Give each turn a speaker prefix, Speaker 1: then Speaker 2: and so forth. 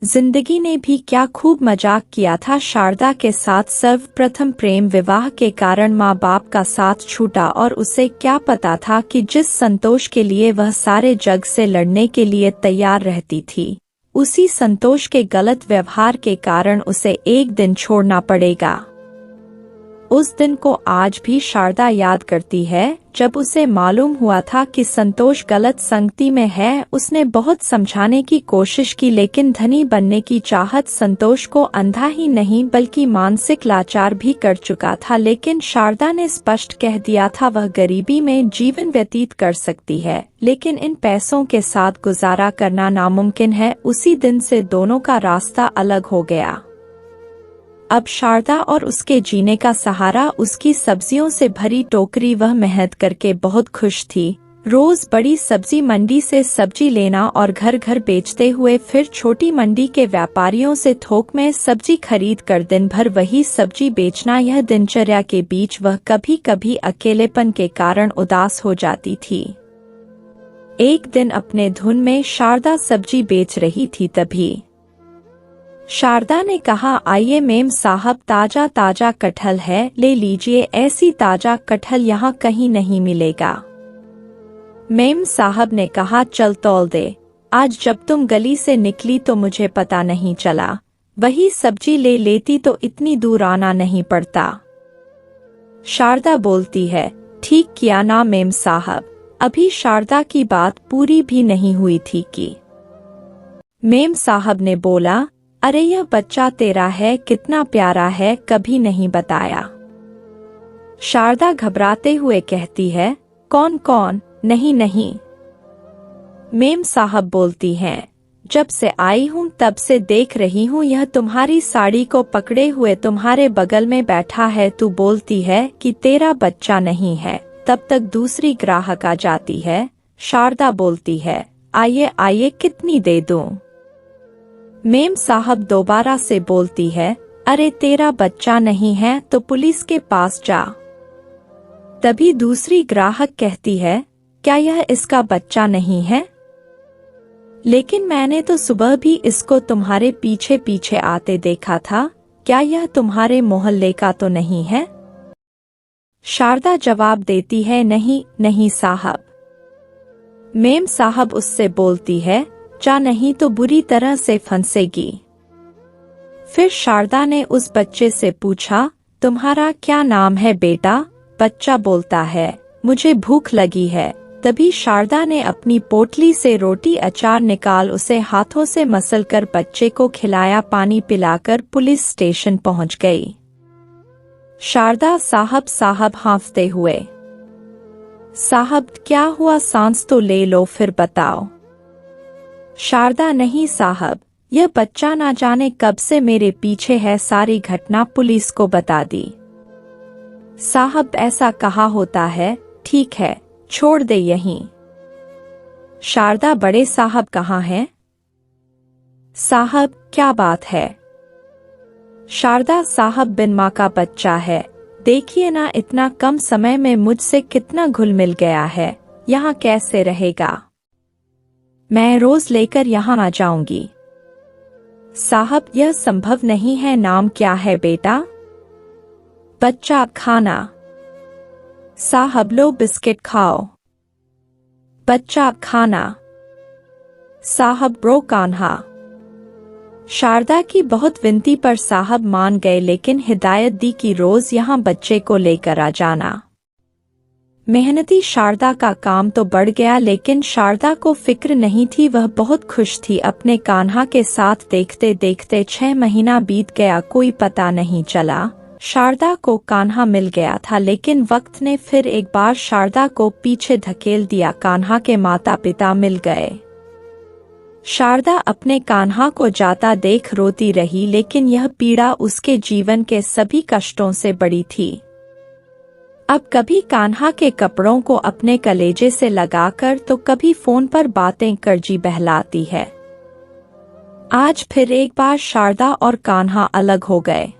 Speaker 1: जिंदगी ने भी क्या खूब मजाक किया था शारदा के साथ। सर्वप्रथम प्रेम विवाह के कारण माँ बाप का साथ छूटा और उसे क्या पता था कि जिस संतोष के लिए वह सारे जग से लड़ने के लिए तैयार रहती थी, उसी संतोष के गलत व्यवहार के कारण उसे एक दिन छोड़ना पड़ेगा। उस दिन को आज भी शारदा याद करती है जब उसे मालूम हुआ था कि संतोष गलत संगति में है। उसने बहुत समझाने की कोशिश की, लेकिन धनी बनने की चाहत संतोष को अंधा ही नहीं बल्कि मानसिक लाचार भी कर चुका था। लेकिन शारदा ने स्पष्ट कह दिया था वह गरीबी में जीवन व्यतीत कर सकती है, लेकिन इन पैसों के साथ गुजारा करना नामुमकिन है। उसी दिन से दोनों का रास्ता अलग हो गया। अब शारदा और उसके जीने का सहारा उसकी सब्जियों से भरी टोकरी। वह मेहनत करके बहुत खुश थी। रोज बड़ी सब्जी मंडी से सब्जी लेना और घर घर बेचते हुए फिर छोटी मंडी के व्यापारियों से थोक में सब्जी खरीद कर दिन भर वही सब्जी बेचना। यह दिनचर्या के बीच वह कभी कभी अकेलेपन के कारण उदास हो जाती थी। एक दिन अपने धुन में शारदा सब्जी बेच रही थी, तभी शारदा ने कहा, आइए मेम साहब, ताजा ताजा कटहल है, ले लीजिए। ऐसी ताजा कटहल यहाँ कहीं नहीं मिलेगा। मेम साहब ने कहा, चल तौल दे। आज जब तुम गली से निकली तो मुझे पता नहीं चला, वही सब्जी ले लेती तो इतनी दूर आना नहीं पड़ता। शारदा बोलती है, ठीक किया ना मेम साहब। अभी शारदा की बात पूरी भी नहीं हुई थी कि मेम साहब ने बोला, अरे यह बच्चा तेरा है, कितना प्यारा है, कभी नहीं बताया। शारदा घबराते हुए कहती है, कौन कौन? नहीं नहीं। मेम साहब बोलती हैं, जब से आई हूँ तब से देख रही हूँ यह तुम्हारी साड़ी को पकड़े हुए तुम्हारे बगल में बैठा है। तू बोलती है कि तेरा बच्चा नहीं है, तब तक दूसरी ग्राहक आ जाती है। शारदा बोलती है, आइए आइए, कितनी दे दूं? मेम साहब दोबारा से बोलती है, अरे तेरा बच्चा नहीं है तो पुलिस के पास जा। तभी दूसरी ग्राहक कहती है, क्या यह इसका बच्चा नहीं है? लेकिन मैंने तो सुबह भी इसको तुम्हारे पीछे पीछे आते देखा था, क्या यह तुम्हारे मोहल्ले का तो नहीं है? शारदा जवाब देती है, नहीं नहीं साहब। मेम साहब उससे बोलती है, जा नहीं तो बुरी तरह से फंसेगी। फिर शारदा ने उस बच्चे से पूछा, तुम्हारा क्या नाम है बेटा? बच्चा बोलता है, मुझे भूख लगी है। तभी शारदा ने अपनी पोटली से रोटी अचार निकाल उसे हाथों से मसलकर बच्चे को खिलाया। पानी पिलाकर पुलिस स्टेशन पहुंच गई। शारदा साहब साहब हाँफते हुए, साहब क्या हुआ? सांस तो ले लो फिर बताओ। शारदा, नहीं साहब, यह बच्चा ना जाने कब से मेरे पीछे है, सारी घटना पुलिस को बता दी। साहब ऐसा कहा होता है, ठीक है छोड़ दे यहीं। शारदा, बड़े साहब कहाँ हैं? साहब क्या बात है? शारदा, साहब बिन माँ का बच्चा है, देखिए ना इतना कम समय में मुझसे कितना घुल मिल गया है, यहाँ कैसे रहेगा? मैं रोज लेकर यहाँ आ जाऊंगी। साहब यह संभव नहीं है। नाम क्या है बेटा? बच्चा खाना। साहब लो बिस्किट खाओ। बच्चा खाना। साहब रो कान्हा। शारदा की बहुत विनती पर साहब मान गए, लेकिन हिदायत दी कि रोज यहाँ बच्चे को लेकर आ जाना। मेहनती शारदा का काम तो बढ़ गया, लेकिन शारदा को फिक्र नहीं थी। वह बहुत खुश थी अपने कान्हा के साथ। देखते देखते 6 महीना बीत गया, कोई पता नहीं चला। शारदा को कान्हा मिल गया था, लेकिन वक्त ने फिर एक बार शारदा को पीछे धकेल दिया। कान्हा के माता पिता मिल गए। शारदा अपने कान्हा को जाता देख रोती रही, लेकिन यह पीड़ा उसके जीवन के सभी कष्टों से बड़ी थी। अब कभी कान्हा के कपड़ों को अपने कलेजे से लगाकर तो कभी फोन पर बातें कर जी बहलाती है। आज फिर एक बार शारदा और कान्हा अलग हो गए।